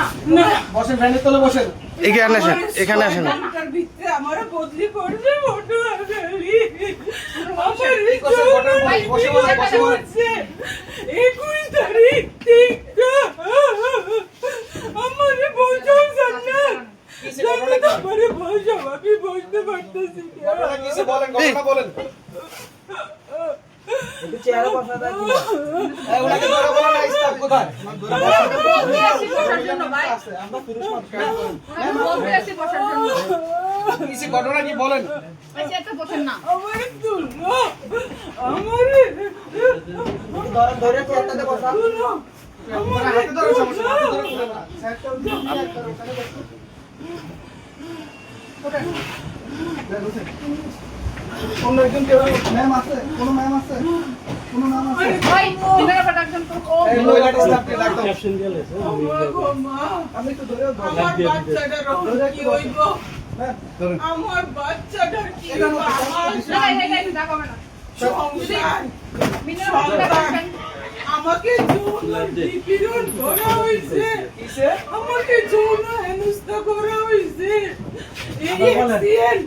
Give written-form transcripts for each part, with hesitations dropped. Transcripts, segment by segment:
না না বসেন, ফ্যানের তলে বসেন। এখানে আসেন, এখানে আসেন। ঘন্টার ভিতরে আমার বদলি করছে ফটো আগালি আমার কি করছে ঘটনা বলেন, বসে বলেন, বসে বলেন। 21 তারিখ থেকে আমারে বোঝাও জান্নাত কিসে ঘটনা কি? আমারে বোঝাও আমি বুঝতে পারতেছি না। ঘটনা কিসে বলেন, ঘটনা বলেন। একটু চেহারা বসা দাও এই ওনাকে ধরে বলেন না, স্টাফ কোথায়? বলতে আসি বসার জন্য ভাই আছে, আমরা পুরুষ মানুষ, কাজ করেন। বলতে আসি বসার জন্য কিসে ঘটনা কি বলেন? আচ্ছা একটা বসেন না আমারে তুলো আমারে ধরে চেহারাতে বসা তুলো আপনারা হাতে ধরে সমস্যা, হাতে ধরে বলেন না। সাইডটা উঠিয়ে দিয়ে একটা ওখানে বসুন। অন্য একজন কেউ ম্যাম আছে? কোনো ম্যাম আছে? কোনো ম্যাম আছে? ভাই দিনের পর একজন তো এই মহিলাটা স্টাফকে ডাকো। আমার গো মা আমি একটু ধরেও ধরো। আমার বাচ্চাটার কি হইব হ্যাঁ, ধরেন। আমার বাচ্চাটার কি হইব আমার এই দেখো না সংসার দিনের পর একজন আমাকে যৌন নিপীড়ন করা হয়েছে কিসে? আমাকে যৌন হেনস্থা করা হয়েছে এই এক্সিডেন্ট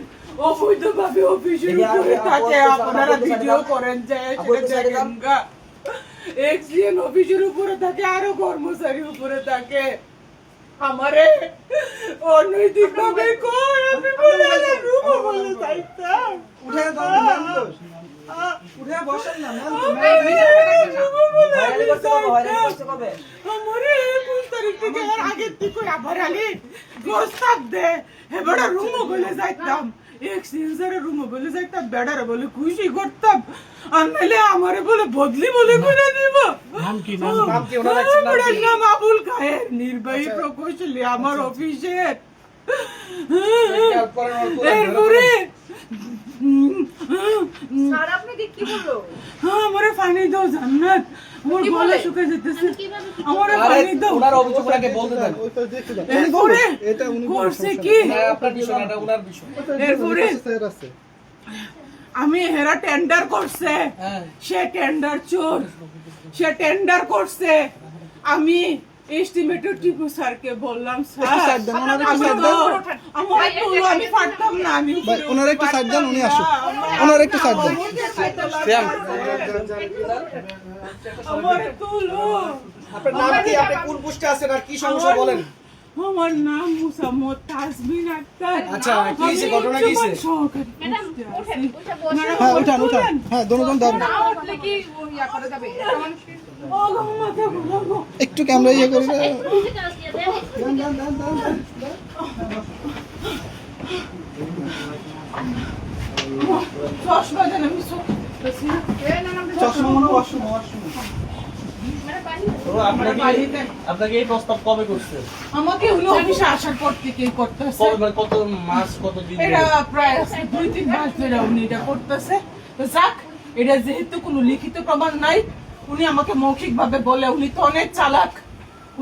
অবৈধভাবে অফিসের উপরে থাকে আপনারা ভিডিও করেন যায় সেটা দেখেন গা এক্সিডেন্ট অফিসের উপরে থাকে আরো কর্মচারী উপরে থাকে আমারে অনৈতিক ভাবে কই আমি বলে রূপ বলে চাইতাম উঠে ধরেন, ম্যাম তো। উঠে বসেন না, ম্যাম তো, ম্যাম। ভাইরালি করতে কবে ভাইরালি করতে কবে আমারে 21 তারিখ থেকে এর আগের থেকে আবার আলি প্রস্তাব দে এবারে রুমও বলে যাইতাম এক্সচেঞ্জারে রুমও বলে যাইতাম বেড়ারে বলে খুশি করতাম আর নাহলে আমারে বলে বদলি বলে করে দিব নাম কি ওনার আছে, নাম আমার কি? নাম আবুল খায়ের নির্বাহী প্রকৌশলী আমার অফিসের খেয়াল করেন, ওর পুরো এরপরে স্যার আপনাকে কি বললো আমারে পানি দাও জান্নাত আমার কি গলা বলে? শুকিয়ে যেতেছে কিভাবে আমারে আরে, পানি দাও ওনার অভিযোগ ওনাকে বলতে দেন। এরপরে করছে কি না, আপনার বিষয় না, এটা ওনার বিষয়। এরপরে আমি হেরা টেন্ডার করছে হ্যাঁ। সে টেন্ডার চোর সে টেন্ডার করছে আমি এস্টিমেটেড টিপু স্যারকে বললাম স্যার আমি তো আমার তো আমি পারতাম না আমি ওনার একটু সাইড দেন, উনি আসুক। ওনার একটু সাইড দেন। আমার তুলো আপনার নাম কি? আপনি কোন পোস্টে আছেন আর কি সমস্যা বলেন? আমার নাম মুসাম্মদ তাসমিন আক্তার আচ্ছা, কি হয়েছে, ঘটনা কি হয়েছে? ম্যাডাম ওঠেন ওইটা বসে হ্যাঁ উঠান উঠান, হ্যাঁ দুজন ধরেন। না উঠলে কি ইয়া করা যাবে একটা মানুষকে একটু ক্যামেরা ইয়ে করে বসে দেন। চশমা দেন আমি চশমা মনে হয় ওয়াশরুমে, ওয়াশরুমে। আপনাকে এই প্রস্তাব কবে করছে? আমাকে উনি অফিসে আসার পর থেকেই করতেছে কত মাস কত দিন এটা প্রায় 2-3 মাস ধরে উনি এটা করতেছে তো যাক এটা যেহেতু কোনো লিখিত প্রমাণ নাই উনি আমাকে মৌখিক ভাবে বলে উনি তো অনেক চালাক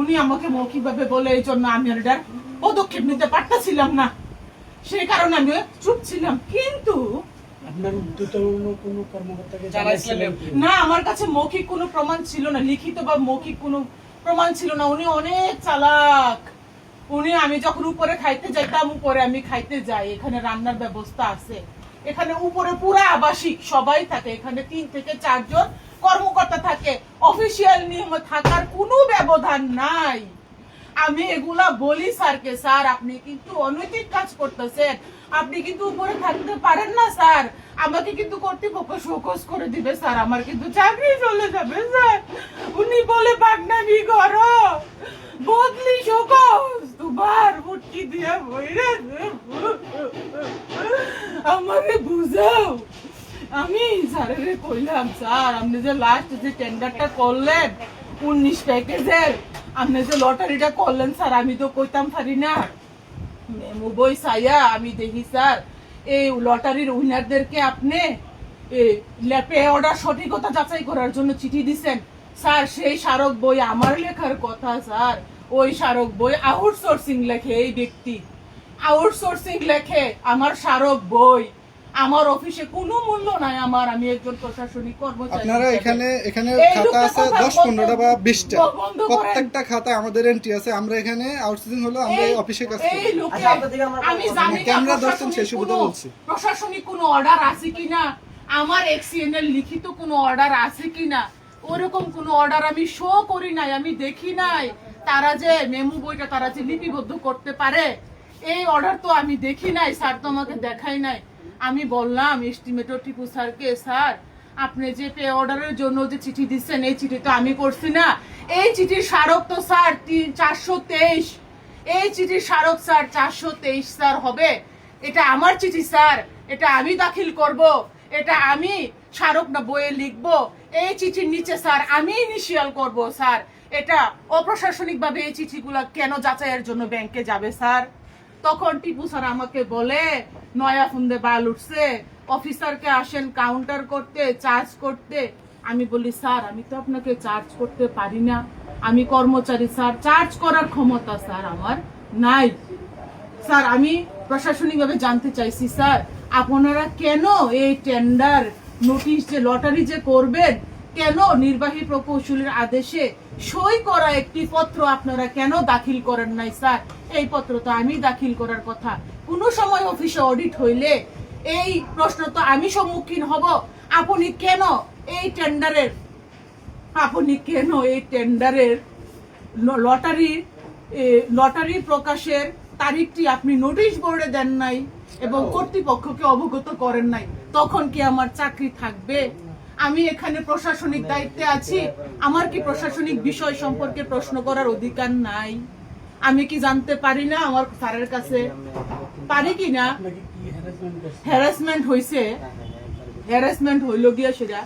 উনি আমাকে মৌখিক ভাবে বলে এই জন্য আমি আর এটার পদক্ষেপ নিতে পারতেছিলাম না সেই কারণে আমি চুপ ছিলাম কিন্তু আপনার উদ্যতন কোনো কর্মকর্তাকে জানাইছিলেন? না আমার কাছে মৌখিক কোনো প্রমাণ ছিল না লিখিত বা মৌখিক কোনো প্রমাণ ছিল না উনি অনেক চালাক উনি আমি যখন উপরে খাইতে যাইতাম উপরে আমি খাইতে যাই এখানে রান্নার ব্যবস্থা আছে এখানে উপরে পুরা আবাসিক সবাই থাকে এখানে 3 থেকে 4 জন কর্মকর্তা থাকে অফিসিয়াল নিয়ম থাকার কোনো ব্যবধান নাই আমি এগুলা বলি স্যারকে স্যার আপনি কিন্তু অনৈতিক কাজ করতেছেন আপনি কিন্তু উপরে থাকতে পারেন না স্যার আমাকে কিন্তু কর্তৃপক্ষ শোকজ করে দিবে স্যার আমার কিন্তু চাকরি চলে যাবে স্যার উনি বলে বাগনামি করো বদলি শোকজ তোমার মুটকি দিয়ে বইরে আমারে বুঝাও আমি স্যারেরে কইলাম স্যার আপনি যে লাস্ট যে টেন্ডারটা করলেন 19 প্যাকেজের আপনি যে লটারিটা করলেন স্যার আমি তো কইতাম পারি না মেমু বই সাইয়া আমি দেখি স্যার এই লটারির উইনারদেরকে আপনি ল্যাপে অর্ডার সঠিকতা যাচাই করার জন্য চিঠি দিছেন স্যার সেই স্মারক বই আমার লেখার কথা স্যার ওই স্মারক বই আউটসোর্সিং লেখে এই ব্যক্তি আউটসোর্সিং লেখে আমার স্মারক বই আমার অফিসে কোনো মূল্য নাই আমার, আমি একজন প্রশাসনিক কর্মচারী আপনারা হিসেবে। এখানে এই খাতা লোকটা আছে কথা 10-15টা বা 20টা, বন্ধ করেন। প্রত্যেকটা খাতা আমাদের এন্ট্রি আছে। আমরা এখানে আউটসোর্সিং হলো আমরা এই অফিসে কাজ করি। এই লোকে আচ্ছা, আপনার দিকে আমার আমি জানি না ক্যামেরা ধরছেন প্রশাসনিক সেই সুবিধা কোনো- বলছি। প্রশাসনিক কোনো অর্ডার আছে কিনা, আমার এক্সিএন এর লিখিত কোনো অর্ডার আছে কিনা, ওরকম কোনো অর্ডার আমি শো করি নাই, আমি দেখি নাই। তারা যে মেমো বইটা তারা যে লিপিবদ্ধ করতে পারে, এই অর্ডার তো আমি দেখি নাই, স্যার তো আমাকে দেখাই নাই। আমি বললাম এস্টিমেটর টিপু স্যারকে, স্যার আপনি যে পে অর্ডারের জন্য যে চিঠি দিচ্ছেন, এই চিঠি তো আমি করছি না, এই চিঠির স্মারক তো স্যার 423, এই চিঠির স্মারক স্যার 423 স্যার হবে। এটা আমার চিঠি স্যার, এটা আমি দাখিল করব, এটা আমি স্মারক না বইয়ে লিখবো, এই চিঠির নিচে স্যার আমি ইনিশিয়াল করব স্যার। এটা অপ্রশাসনিক ভাবে এই চিঠিগুলো কেন যাচাইয়ের জন্য ব্যাংকে যাবে স্যার? তখন টিপু স্যার আমাকে বলে, নয়া ফুন্দে বাল উঠছে, অফিসারকে আসেন কাউন্টার করতে, চার্জ করতে। আমি বলি স্যার আমি তো আপনাকে চার্জ করতে পারি না, আমি কর্মচারী স্যার, চার্জ করার ক্ষমতা স্যার আমার নাই। স্যার আমি প্রশাসনিকভাবে জানতে চাইছি স্যার, আপনারা কেন এই টেন্ডার নোটিশ যে লটারি যে করবেন, কেন নির্বাহী প্রকৌশলীর আদেশে সই করা একটি পত্র আপনারা কেন দাখিল করেন নাই স্যার? এই পত্র তো আমি দাখিল করার কথা। কোনো সময় অফিসে অডিট হইলে এই প্রশ্ন তো আমি সম্মুখীন হব, আপনি কেন এই টেন্ডারের লটারি প্রকাশের তারিখটি আপনি নোটিশ বোর্ডে দেন নাই এবং কর্তৃপক্ষকে অবগত করেন নাই? তখন কি আমার চাকরি থাকবে? আমি এখানে প্রশাসনিক দায়িত্বে আছি, আমার কি প্রশাসনিক বিষয় সম্পর্কে প্রশ্ন করার অধিকার নাই? আমি কি জানতে পারি না আমার স্যারের কাছে? পারি কি না? আপনাকে কি হ্যারাসমেন্ট করছে? হ্যারাসমেন্ট হইল গিয়া সেটা